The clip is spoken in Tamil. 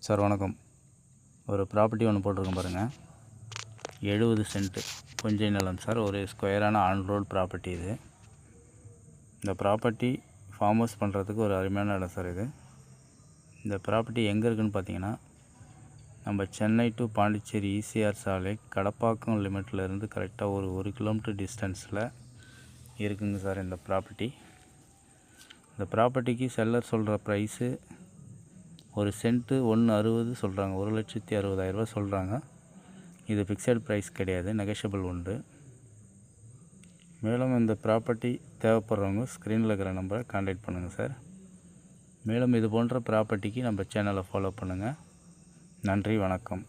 சார் வணக்கம். ஒரு ப்ராப்பர்ட்டி ஒன்று போட்டிருக்கேன் பாருங்கள். 70 சென்ட்டு கொஞ்ச நிலம் சார். ஒரு ஸ்கொயரான ஆன் ரோட் ப்ராப்பர்ட்டி இது. இந்த ப்ராப்பர்ட்டி ஃபார்ம் ஹவுஸ் பண்ணுறதுக்கு ஒரு அருமையான இடம் சார் இது. இந்த ப்ராப்பர்ட்டி எங்கே இருக்குதுன்னு பார்த்தீங்கன்னா, நம்ம சென்னை டு பாண்டிச்சேரி ஈசிஆர் சாலை கடப்பாக்கம் லிமிட்லேருந்து கரெக்டாக ஒரு 1 கிலோமீட்டர் டிஸ்டன்ஸில் இருக்குங்க சார் இந்த ப்ராப்பர்ட்டி. இந்த ப்ராப்பர்ட்டிக்கு செல்லர் சொல்கிற ப்ரைஸு ஒரு சென்ட்டு 1.60 சொல்கிறாங்க. 1,60,60,000 சொல்கிறாங்க. இது ஃபிக்ஸட் ப்ரைஸ் கிடையாது, நெகோஷியபிள் உண்டு. மேலும் இந்த ப்ராப்பர்ட்டி தேவைப்படுறவங்க ஸ்க்ரீனில் இருக்கிற நம்பரை கான்டாக்ட் பண்ணுங்கள் சார். மேலும் இது போன்ற ப்ராப்பர்ட்டிக்கு நம்ம சேனலை ஃபாலோ பண்ணுங்கள். நன்றி, வணக்கம்.